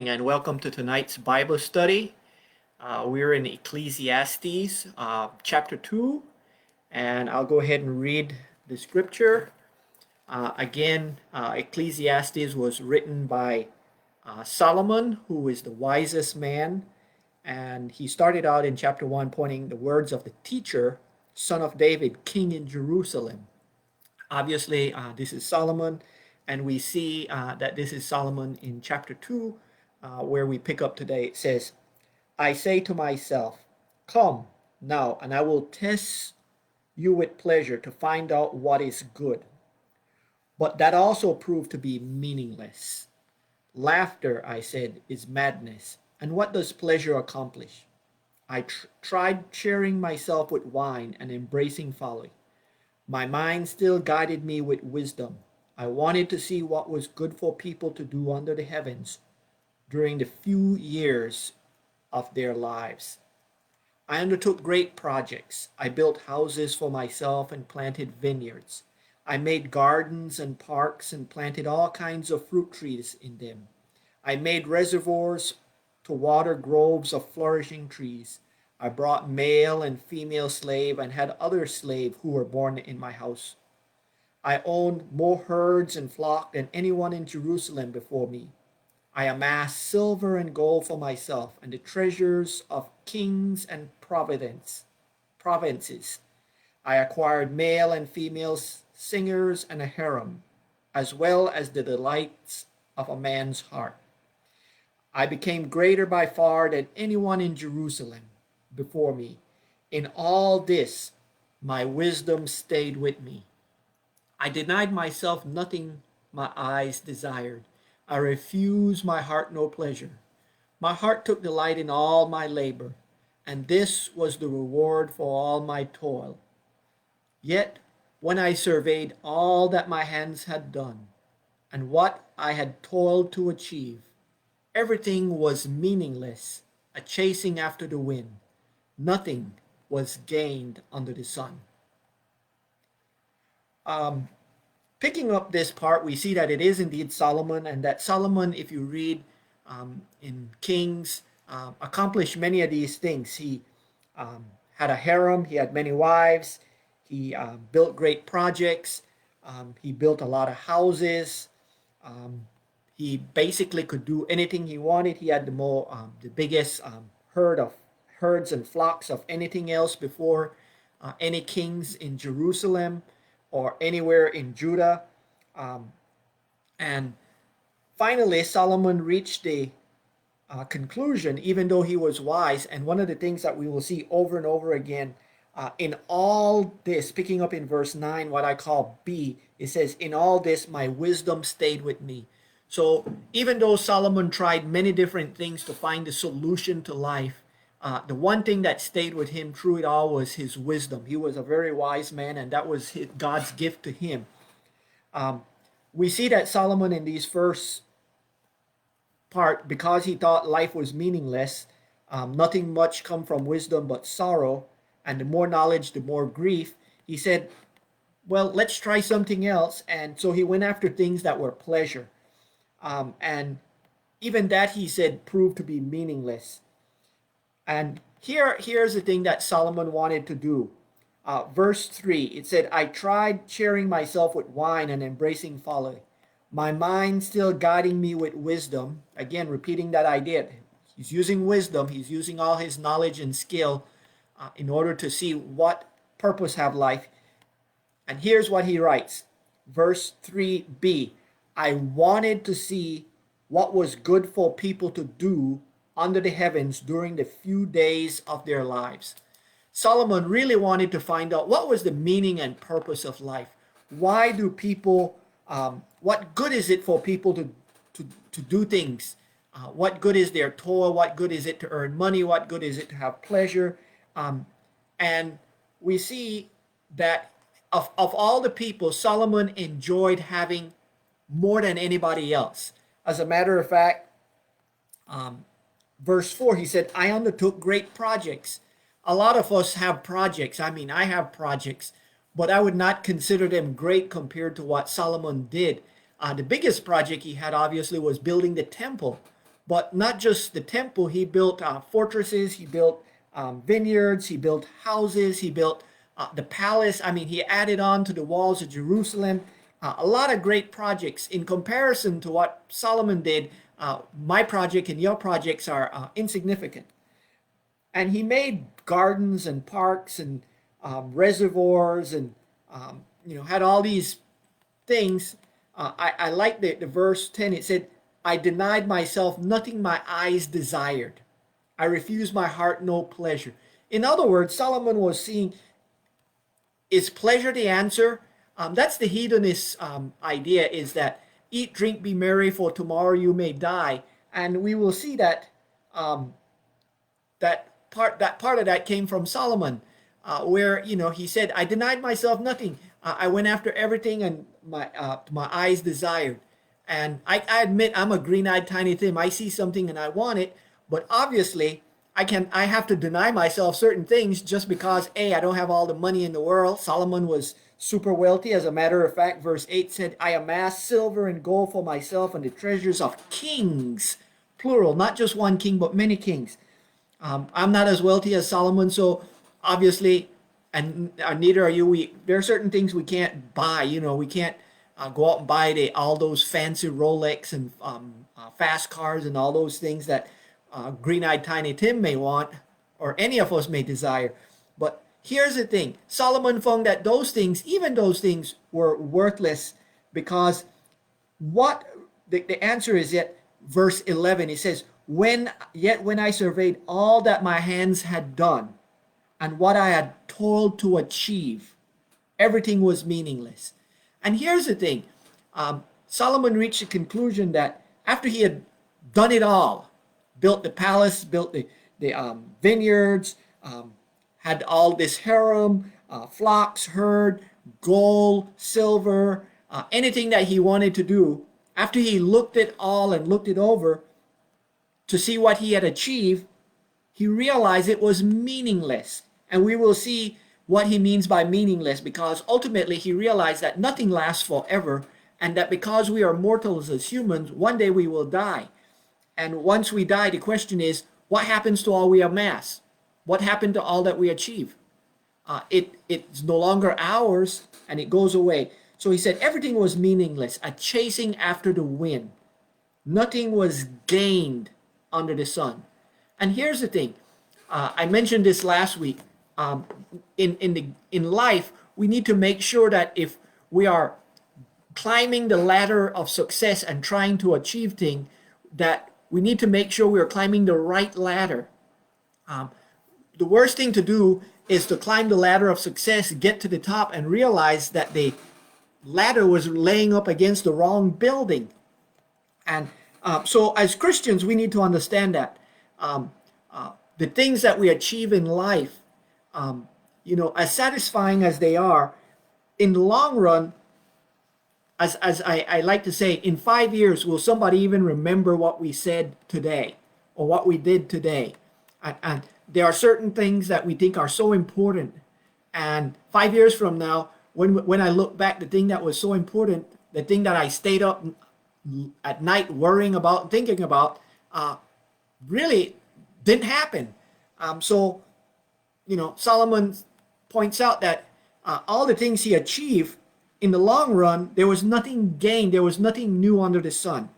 And welcome to tonight's Bible study. We're in Ecclesiastes chapter 2, and I'll go ahead and read the scripture. Ecclesiastes was written by Solomon, who is the wisest man, and he started out in chapter 1 pointing the words of the teacher, son of David, king in Jerusalem. Obviously, this is Solomon, and we see that this is Solomon in chapter 2, where we pick up today. It says, I say to myself, come now, and I will test you with pleasure to find out what is good. But that also proved to be meaningless. Laughter, I said, is madness. And what does pleasure accomplish? I tried cheering myself with wine and embracing folly. My mind still guided me with wisdom. I wanted to see what was good for people to do under the heavens during the few years of their lives. I undertook great projects. I built houses for myself and planted vineyards. I made gardens and parks and planted all kinds of fruit trees in them. I made reservoirs to water groves of flourishing trees. I brought male and female slave and had other slaves who were born in my house. I owned more herds and flock than anyone in Jerusalem before me. I amassed silver and gold for myself and the treasures of kings and provinces. I acquired male and female singers and a harem, as well as the delights of a man's heart. I became greater by far than anyone in Jerusalem before me. In all this, my wisdom stayed with me. I denied myself nothing my eyes desired. I refused my heart no pleasure. My heart took delight in all my labor, and this was the reward for all my toil. Yet, when I surveyed all that my hands had done, and what I had toiled to achieve, everything was meaningless, a chasing after the wind. Nothing was gained under the sun. Picking up this part, we see that it is indeed Solomon, and that Solomon, if you read in Kings, accomplished many of these things. He had a harem, he had many wives, he built great projects, he built a lot of houses. He basically could do anything he wanted. He had the biggest herds and flocks of anything else before any kings in Jerusalem or anywhere in Judah. And finally, Solomon reached the conclusion, even though he was wise. And one of the things that we will see over and over again in all this, picking up in verse 9, what I call B, it says, in all this, my wisdom stayed with me. So even though Solomon tried many different things to find the solution to life, the one thing that stayed with him through it all was his wisdom. He was a very wise man, and that was God's gift to him. We see that Solomon in these first part, because he thought life was meaningless, nothing much come from wisdom but sorrow, and the more knowledge, the more grief. He said, well, let's try something else. And so he went after things that were pleasure. And even that, he said, proved to be meaningless. And here's the thing that Solomon wanted to do. Verse 3, it said, I tried cheering myself with wine and embracing folly. My mind still guiding me with wisdom. Again, repeating that idea. He's using wisdom. He's using all his knowledge and skill in order to see what purpose have life. And here's what he writes. Verse 3b, I wanted to see what was good for people to do under the heavens during the few days of their lives. Solomon really wanted to find out what was the meaning and purpose of life. Why do people, what good is it for people to do things? What good is their toil? What good is it to earn money? What good is it to have pleasure? And we see that of all the people, Solomon enjoyed having more than anybody else. As a matter of fact, verse 4, he said, I undertook great projects. A lot of us have projects. I mean, I have projects, but I would not consider them great compared to what Solomon did. The biggest project he had, obviously, was building the temple. But not just the temple, he built fortresses, he built vineyards, he built houses, he built the palace. I mean, he added on to the walls of Jerusalem. A lot of great projects. In comparison to what Solomon did, my project and your projects are insignificant. And he made gardens and parks and reservoirs and had all these things. I like the verse 10. It said, I denied myself nothing my eyes desired. I refused my heart no pleasure. In other words, Solomon was seeing, is pleasure the answer? That's the hedonist idea, is that eat, drink, be merry, for tomorrow you may die. And we will see that that part of that came from Solomon, where he said, I denied myself nothing. I went after everything and my eyes desired. And I admit I'm a green-eyed Tiny Tim. I see something and I want it, but obviously I have to deny myself certain things just because I don't have all the money in the world. Solomon was super wealthy. As a matter of fact, verse 8 said, I amassed silver and gold for myself and the treasures of kings, plural, not just one king, but many kings. I'm not as wealthy as Solomon, so obviously, and neither are you. There are certain things we can't buy. We can't go out and buy all those fancy Rolex and fast cars and all those things that green-eyed Tiny Tim may want, or any of us may desire. But here's the thing: Solomon found that even those things, were worthless, because what the answer is yet verse 11. It says, when I surveyed all that my hands had done and what I had toiled to achieve, everything was meaningless. And here's the thing. Solomon reached the conclusion that after he had done it all, built the palace, built the vineyards, had all this harem, flocks, herd, gold, silver, anything that he wanted to do, after he looked at all and looked it over to see what he had achieved, he realized it was meaningless. And we will see what he means by meaningless, because ultimately he realized that nothing lasts forever, and that because we are mortals as humans, one day we will die. And once we die, the question is, what happens to all we amass? What happened to all that we achieve? It's no longer ours, and it goes away. So he said everything was meaningless, a chasing after the wind. Nothing was gained under the sun. And here's the thing. I mentioned this last week. In life, we need to make sure that if we are climbing the ladder of success and trying to achieve things, that we need to make sure we are climbing the right ladder. The worst thing to do is to climb the ladder of success, get to the top, and realize that the ladder was laying up against the wrong building. And so as Christians, we need to understand that the things that we achieve in life, as satisfying as they are, in the long run, as I like to say, in 5 years, will somebody even remember what we said today or what we did today? And there are certain things that we think are so important. And 5 years from now, when I look back, the thing that was so important, the thing that I stayed up at night worrying about, thinking about, really didn't happen. So Solomon points out that all the things he achieved, in the long run, there was nothing gained. There was nothing new under the sun.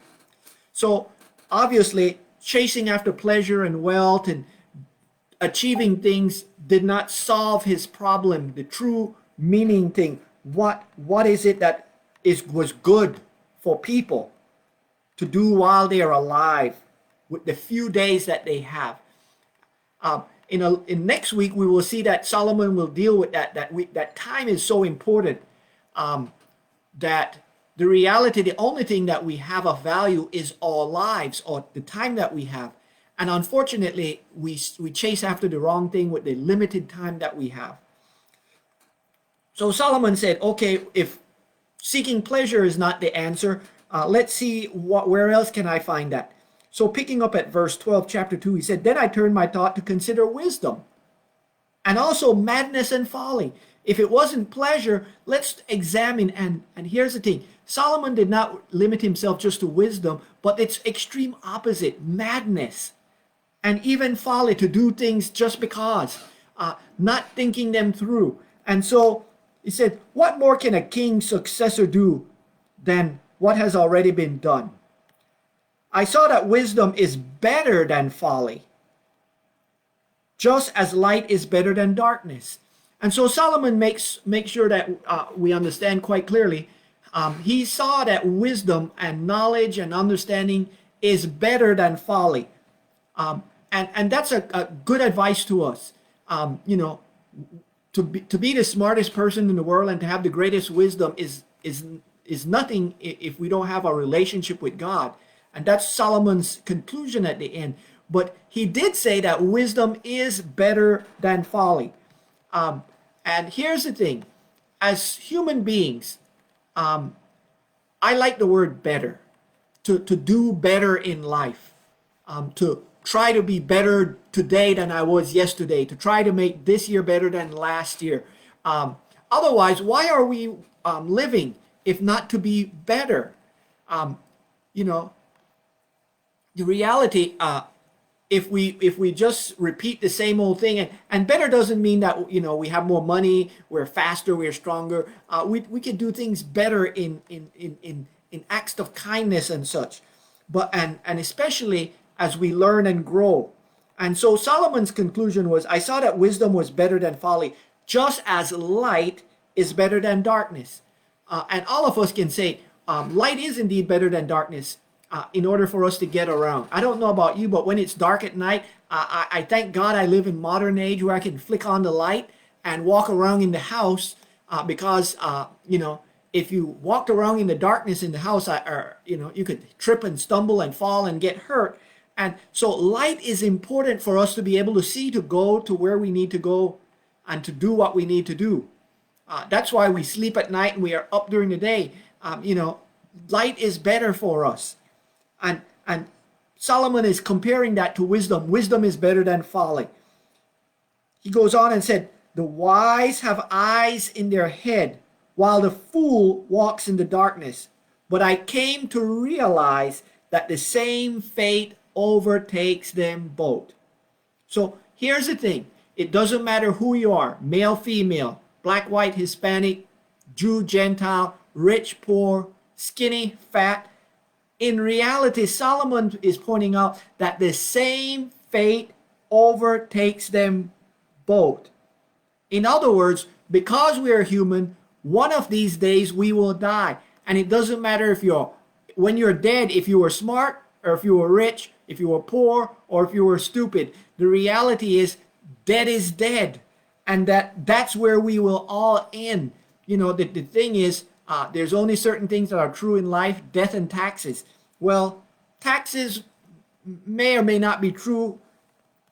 So obviously, chasing after pleasure and wealth and achieving things did not solve his problem. The true meaning thing. What is it that was good for people to do while they are alive with the few days that they have? In next week, we will see that Solomon will deal with that time is so important, that the reality, the only thing that we have of value is our lives, or the time that we have. And unfortunately, we chase after the wrong thing with the limited time that we have. So Solomon said, okay, if seeking pleasure is not the answer, let's see where else can I find that. So picking up at verse 12, chapter 2, he said, then I turned my thought to consider wisdom and also madness and folly. If it wasn't pleasure, let's examine. And here's the thing. Solomon did not limit himself just to wisdom, but its extreme opposite, madness, and even folly, to do things just because, not thinking them through. And so he said, what more can a king's successor do than what has already been done? I saw that wisdom is better than folly, just as light is better than darkness. And so Solomon makes sure that we understand quite clearly. He saw that wisdom and knowledge and understanding is better than folly. And that's a good advice to us. To be the smartest person in the world and to have the greatest wisdom is nothing if we don't have a relationship with God. And that's Solomon's conclusion at the end. But he did say that wisdom is better than folly. And here's the thing. As human beings, I like the word better. To do better in life. To try to be better today than I was yesterday. To try to make this year better than last year. Otherwise, why are we living if not to be better? The reality, if we just repeat the same old thing, and better doesn't mean that we have more money, we're faster, we're stronger. We can do things better in acts of kindness and such, but and especially as we learn and grow. And so Solomon's conclusion was, I saw that wisdom was better than folly, just as light is better than darkness. And all of us can say light is indeed better than darkness. In order for us to get around. I don't know about you, but when it's dark at night, I thank God I live in modern age where I can flick on the light and walk around in the house because, if you walked around in the darkness in the house, you could trip and stumble and fall and get hurt. And so light is important for us to be able to see, to go to where we need to go and to do what we need to do. That's why we sleep at night and we are up during the day. Light is better for us. And Solomon is comparing that to wisdom. Wisdom is better than folly. He goes on and said, the wise have eyes in their head, while the fool walks in the darkness. But I came to realize that the same fate overtakes them both. So here's the thing. It doesn't matter who you are, male, female, black, white, Hispanic, Jew, Gentile, rich, poor, skinny, fat. In reality, Solomon is pointing out that the same fate overtakes them both. In other words, because we are human, one of these days we will die. And it doesn't matter when you're dead, if you were smart or if you were rich, if you were poor or if you were stupid. The reality is dead is dead. And that's where we will all end. The thing is, there's only certain things that are true in life, death and taxes. Well, taxes may or may not be true,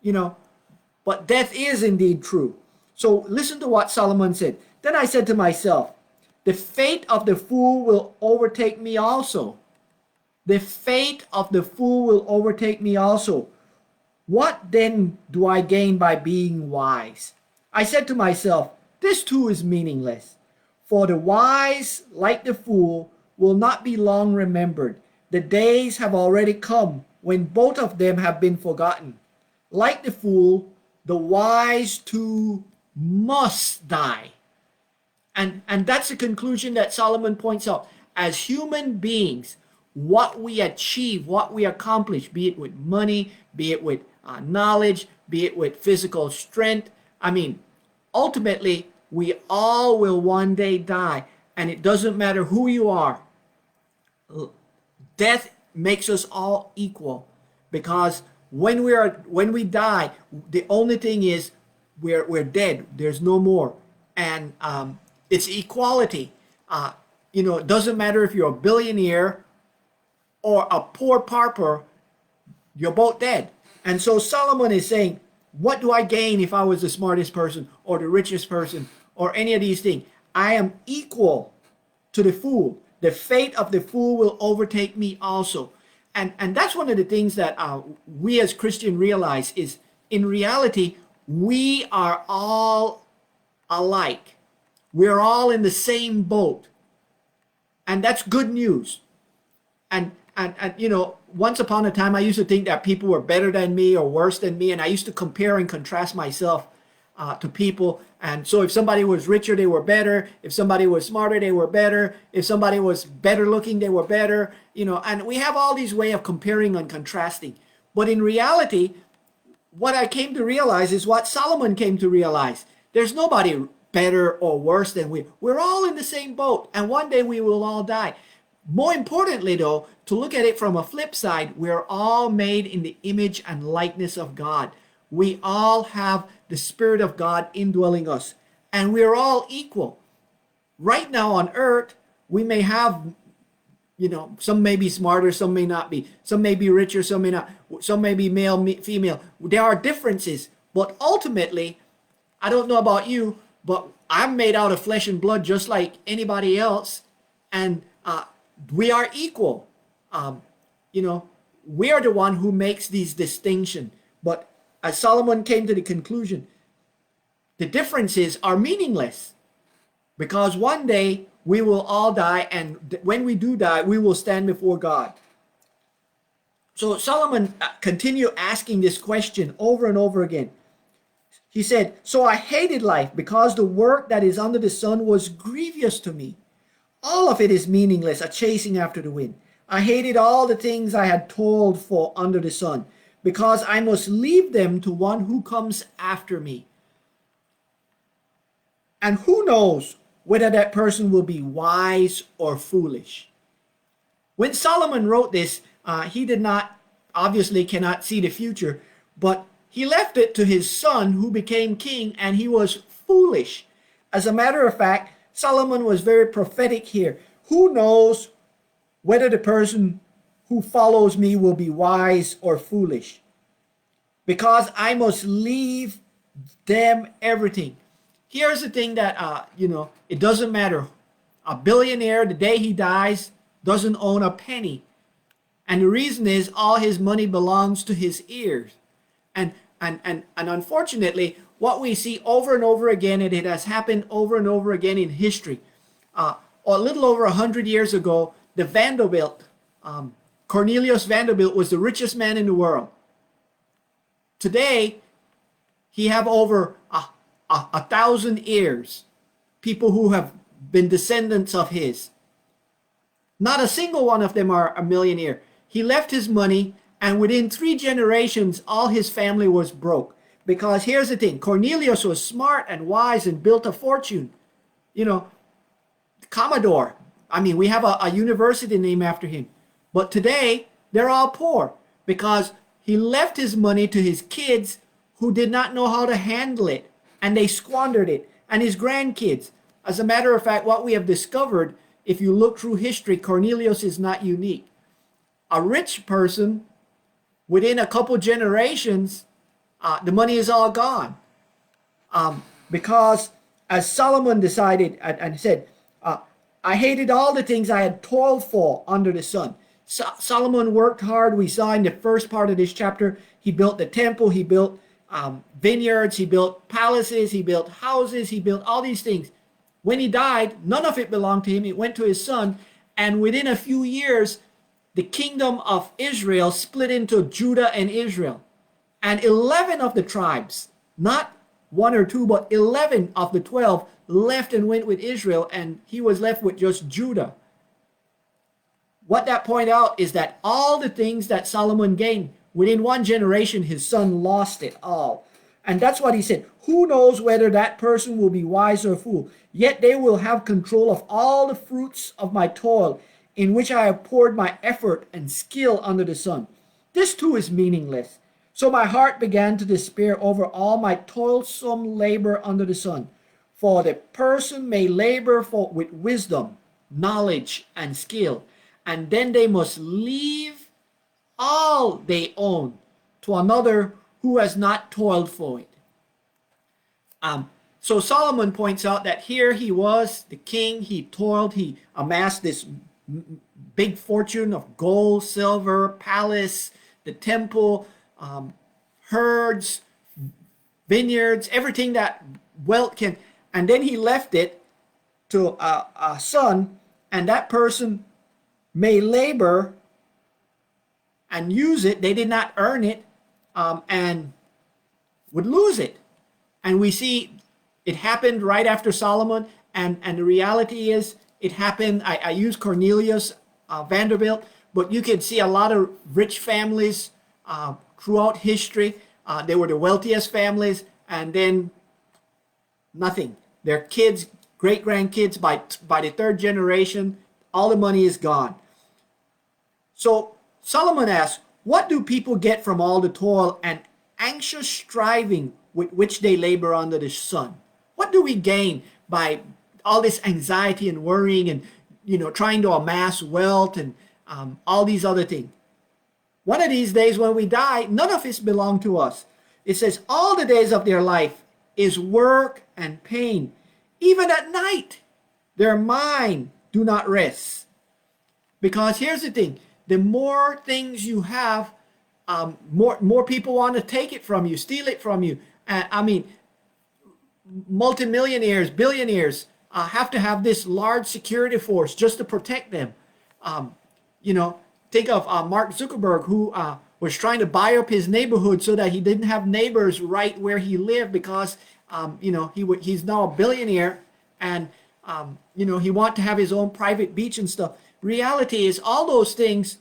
but death is indeed true. So listen to what Solomon said. Then I said to myself, the fate of the fool will overtake me also. The fate of the fool will overtake me also. What then do I gain by being wise? I said to myself, this too is meaningless. For the wise, like the fool, will not be long remembered. The days have already come when both of them have been forgotten. Like the fool, the wise too must die. And that's the conclusion that Solomon points out. As human beings, what we achieve, what we accomplish, be it with money, be it with knowledge, be it with physical strength, ultimately, we all will one day die. And it doesn't matter who you are. Death makes us all equal, because when we die, the only thing is we're dead. There's no more, and it's equality. It doesn't matter if you're a billionaire or a poor pauper. You're both dead. And so Solomon is saying, what do I gain if I was the smartest person or the richest person or any of these things? I am equal to the fool. The fate of the fool will overtake me also. And that's one of the things that we as Christians realize is, in reality, we are all alike. We're all in the same boat. And that's good news. And you know, once upon a time, I used to think that people were better than me or worse than me, and I used to compare and contrast myself to people. And so, if somebody was richer, they were better. If somebody was smarter, they were better. If somebody was better looking, they were better. You know, and we have all these way of comparing and contrasting. But in reality, what I came to realize is what Solomon came to realize. There's nobody better or worse than we. We're all in the same boat, and one day we will all die. More importantly, though, to look at it from a flip side, we're all made in the image and likeness of God. We all have the Spirit of God indwelling us, and we're all equal. Right now on earth, we may have, you know, some may be smarter, some may not be. Some may be richer, some may not. Some may be male, female. There are differences, but ultimately, I don't know about you, but I'm made out of flesh and blood just like anybody else, and we are equal. You know, we are the one who makes these distinctions. But as Solomon came to the conclusion, the differences are meaningless because one day we will all die, and when we do die, we will stand before God. So Solomon continued asking this question over and over again. He said, "So I hated life because the work that is under the sun was grievous to me. All of it is meaningless, a chasing after the wind. I hated all the things I had toiled for under the sun, because I must leave them to one who comes after me. And who knows whether that person will be wise or foolish." When Solomon wrote this, he did not, obviously cannot see the future, but he left it to his son who became king, and he was foolish. As a matter of fact, Solomon was very prophetic here. Who knows whether the person who follows me will be wise or foolish? Because I must leave them everything. Here's the thing that, you know, it doesn't matter. A billionaire, the day he dies, doesn't own a penny. And the reason is all his money belongs to his heirs. And unfortunately, what we see over and over again, and it has happened over and over again in history. A little over 100 years ago, the Vanderbilt, Cornelius Vanderbilt was the richest man in the world. Today, he have over 1,000 heirs, people who have been descendants of his. Not a single one of them are a millionaire. He left his money, and within 3 generations, all his family was broke. Because here's the thing, Cornelius was smart and wise and built a fortune. You know, Commodore. I mean, we have a university named after him. But today, they're all poor because he left his money to his kids who did not know how to handle it, and they squandered it, and his grandkids. As a matter of fact, what we have discovered, if you look through history, Cornelius is not unique. A rich person, within a couple generations, the money is all gone. Because as Solomon decided and said, I hated all the things I had toiled for under the sun. Solomon worked hard. We saw in the first part of this chapter, he built the temple, he built vineyards, he built palaces, he built houses, he built all these things. When he died, none of it belonged to him. It went to his son. And within a few years, the kingdom of Israel split into Judah and Israel. And 11 of the tribes, not 1 or 2, but 11 of the 12 left and went with Israel, and he was left with just Judah. What that point out is that all the things that Solomon gained, within 1 generation, his son lost it all. And that's what he said. Who knows whether that person will be wise or fool? Yet they will have control of all the fruits of my toil, in which I have poured my effort and skill under the sun. This too is meaningless. So my heart began to despair over all my toilsome labor under the sun. For the person may labor with wisdom, knowledge, and skill, and then they must leave all they own to another who has not toiled for it. So Solomon points out that here he was, the king, he toiled, he amassed this big fortune of gold, silver, palace, the temple, herds, vineyards, everything that wealth can. And then he left it to a son and that person may labor and use it. They did not earn it, and would lose it. And we see it happened right after Solomon, and the reality is it happened. I use Cornelius Vanderbilt, but you can see a lot of rich families throughout history. They were the wealthiest families, and then nothing. Their kids, great grandkids, by the third generation, all the money is gone. So Solomon asks, what do people get from all the toil and anxious striving with which they labor under the sun? What do we gain by all this anxiety and worrying and trying to amass wealth and all these other things? One of these days when we die, none of this belong to us. It says all the days of their life is work and pain. Even at night, their mind do not rest. Because here's the thing, the more things you have, more people want to take it from you, steal it from you. I mean, multimillionaires, billionaires have to have this large security force just to protect them. Think of Mark Zuckerberg, who was trying to buy up his neighborhood so that he didn't have neighbors right where he lived because, he's now a billionaire, and, he wanted to have his own private beach and stuff. Reality is all those things,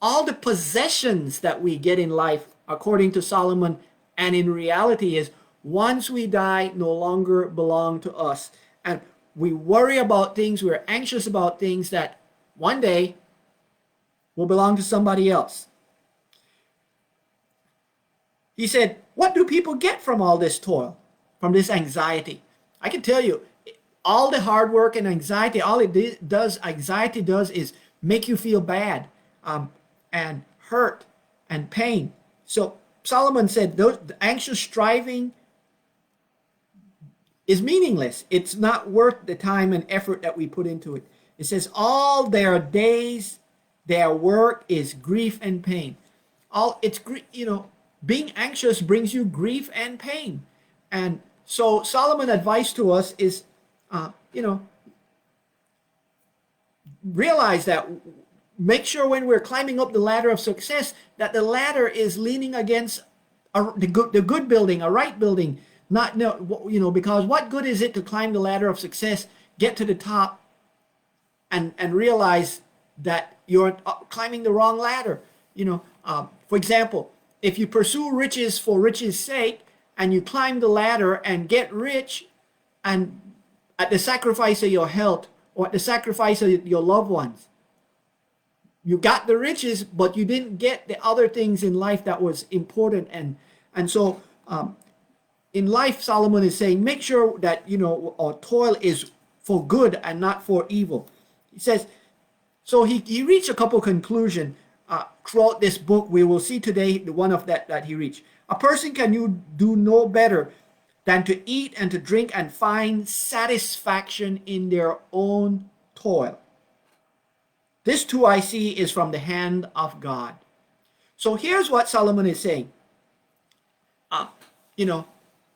all the possessions that we get in life, according to Solomon, and in reality is once we die, no longer belong to us. And we worry about things, we're anxious about things that one day will belong to somebody else. He said, what do people get from all this toil, from this anxiety? I can tell you, all the hard work and anxiety, anxiety does is make you feel bad and hurt and pain. So Solomon said, the anxious striving is meaningless. It's not worth the time and effort that we put into it. It says, all their days, their work is grief and pain. Being anxious brings you grief and pain. And so Solomon's advice to us is, realize that, make sure when we're climbing up the ladder of success that the ladder is leaning against the good building, a right building. Because what good is it to climb the ladder of success, get to the top, and realize that you're climbing the wrong ladder? For example, if you pursue riches for riches' sake and you climb the ladder and get rich, and at the sacrifice of your health or at the sacrifice of your loved ones, you got the riches, but you didn't get the other things in life that was important. And so in life, Solomon is saying, make sure that our toil is for good and not for evil. He says, so he reached a couple conclusions throughout this book. We will see today the one of that he reached. A person can do no better than to eat and to drink and find satisfaction in their own toil. This too I see is from the hand of God. So here's what Solomon is saying. I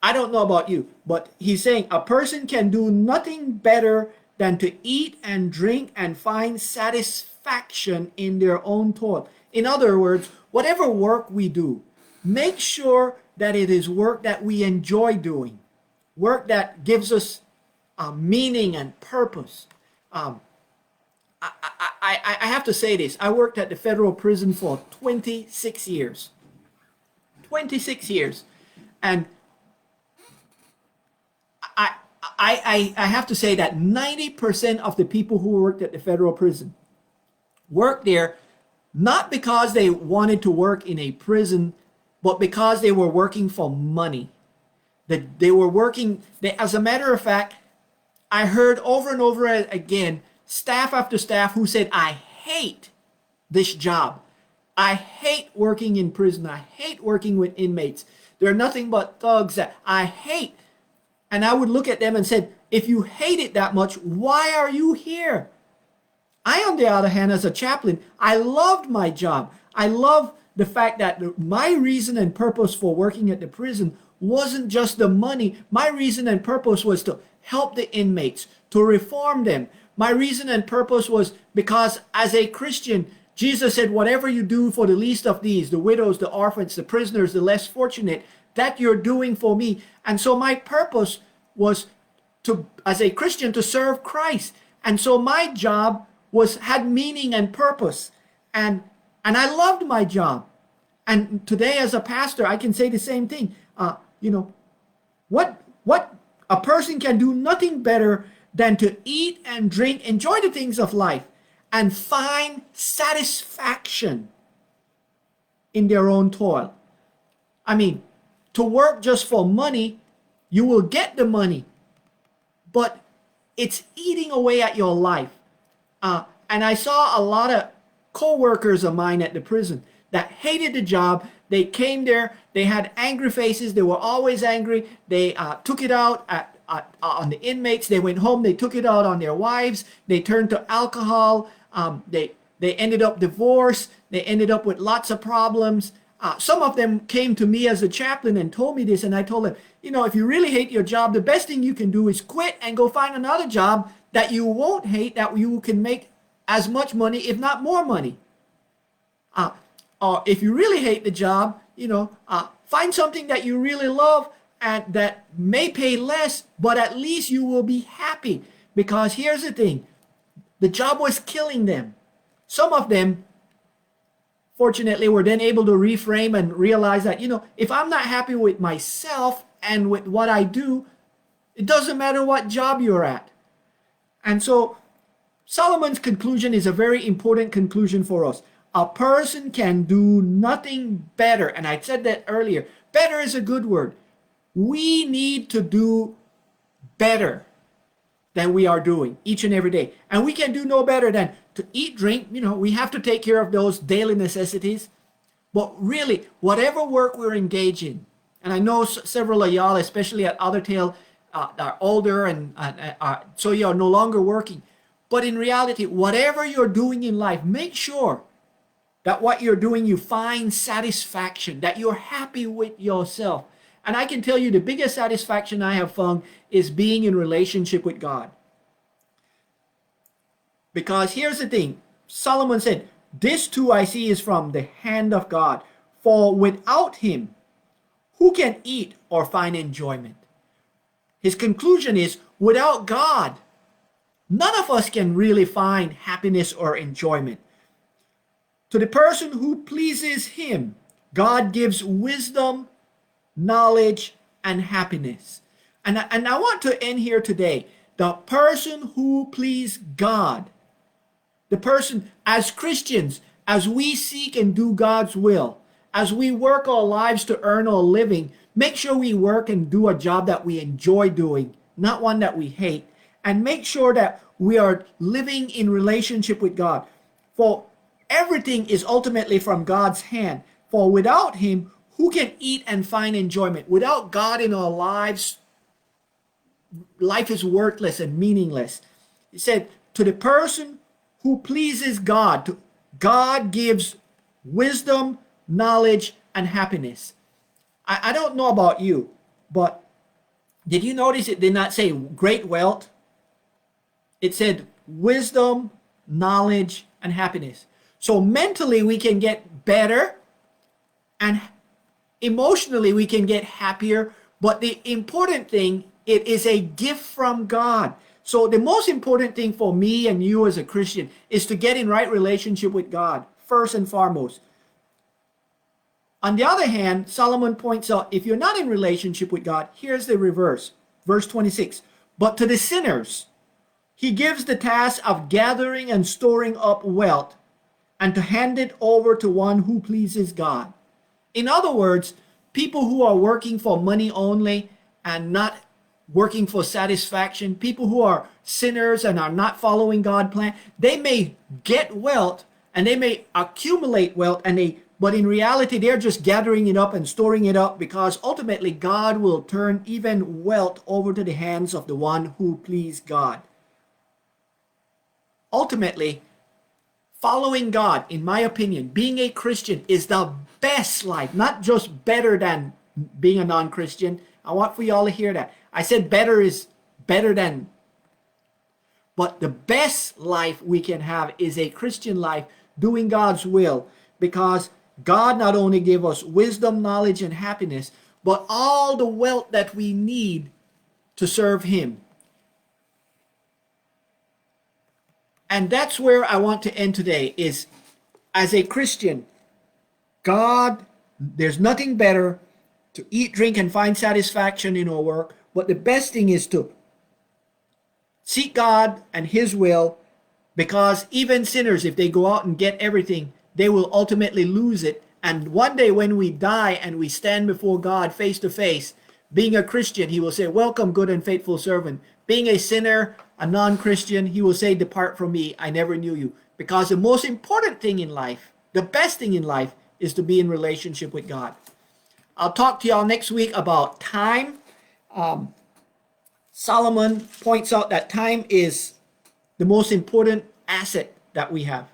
don't know about you, but he's saying a person can do nothing better than to eat and drink and find satisfaction in their own toil. In other words, whatever work we do, make sure that it is work that we enjoy doing, work that gives us meaning and purpose. I have to say this. I worked at the federal prison for 26 years. 26 years. And I have to say that 90% of the people who worked at the federal prison worked there not because they wanted to work in a prison, but because they were working for money. They were working, as a matter of fact, I heard over and over again, staff after staff who said, I hate this job. I hate working in prison. I hate working with inmates. They're nothing but thugs that I hate. And I would look at them and said, if you hate it that much, why are you here? I, on the other hand, as a chaplain, I loved my job. I loved the fact that my reason and purpose for working at the prison wasn't just the money. My reason and purpose was to help the inmates, to reform them, My reason and purpose was because as a Christian, Jesus said, whatever you do for the least of these, the widows, the orphans, the prisoners, the less fortunate, that you're doing for me. And so my purpose was to, as a Christian, to serve Christ. And so my job had meaning and purpose. And I loved my job. And today as a pastor, I can say the same thing. What a person can do nothing better than to eat and drink, enjoy the things of life, and find satisfaction in their own toil. I mean, to work just for money, you will get the money, but it's eating away at your life. And I saw a lot of co-workers of mine at the prison that hated the job. They came there, they had angry faces, they were always angry. They took it out on the inmates. They went home, they took it out on their wives. They turned to alcohol. They ended up divorced. They ended up with lots of problems. Some of them came to me as a chaplain and told me this, and I told them, if you really hate your job, the best thing you can do is quit and go find another job that you won't hate, that you can make as much money, if not more money. Or if you really hate the job, find something that you really love and that may pay less, but at least you will be happy. Because here's the thing, the job was killing them. Some of them, fortunately, were then able to reframe and realize that, if I'm not happy with myself and with what I do, it doesn't matter what job you're at. And so Solomon's conclusion is a very important conclusion for us. A person can do nothing better. And I said that earlier. Better is a good word. We need to do better than we are doing each and every day. And we can do no better than to eat, drink. We have to take care of those daily necessities. But really, whatever work we're engaged in, and I know several of y'all, especially at Othertail, are older and so you're no longer working. But in reality, whatever you're doing in life, make sure that what you're doing, you find satisfaction, that you're happy with yourself. And I can tell you the biggest satisfaction I have found is being in relationship with God. Because here's the thing, Solomon said, this too I see is from the hand of God. For without him, who can eat or find enjoyment? His conclusion is, without God, none of us can really find happiness or enjoyment. To the person who pleases him, God gives wisdom, knowledge, and happiness. And I want to end here today. The person who pleases God, the person, as Christians, as we seek and do God's will, as we work our lives to earn our living, make sure we work and do a job that we enjoy doing, not one that we hate. And make sure that we are living in relationship with God. For everything is ultimately from God's hand. For without him, who can eat and find enjoyment? Without God in our lives, life is worthless and meaningless. He said, to the person who pleases God, God gives wisdom, knowledge, and happiness. I don't know about you, but did you notice it did not say great wealth? It said wisdom, knowledge, and happiness. So mentally we can get better, and emotionally we can get happier, but the important thing, it is a gift from God. So the most important thing for me and you as a Christian is to get in right relationship with God, first and foremost. On the other hand, Solomon points out, if you're not in relationship with God, here's the reverse. Verse 26, but to the sinners, he gives the task of gathering and storing up wealth and to hand it over to one who pleases God. In other words, people who are working for money only and not working for satisfaction, people who are sinners and are not following God's plan, they may get wealth and they may accumulate wealth, but in reality, they're just gathering it up and storing it up, because ultimately God will turn even wealth over to the hands of the one who pleases God. Ultimately, following God, in my opinion, being a Christian is the best life, not just better than being a non-Christian. I want for y'all to hear that. I said better is better than, But the best life we can have is a Christian life doing God's will, because God not only gave us wisdom, knowledge, and happiness, but all the wealth that we need to serve Him. And that's where I want to end today, is as a Christian, God, there's nothing better to eat, drink, and find satisfaction in our work. But the best thing is to seek God and His will, because even sinners, if they go out and get everything, they will ultimately lose it. And one day when we die and we stand before God face to face, being a Christian, He will say, "Welcome, good and faithful servant." Being a sinner, a non-Christian, He will say, "Depart from me, I never knew you." Because the most important thing in life, the best thing in life, is to be in relationship with God. I'll talk to y'all next week about time. Solomon points out that time is the most important asset that we have.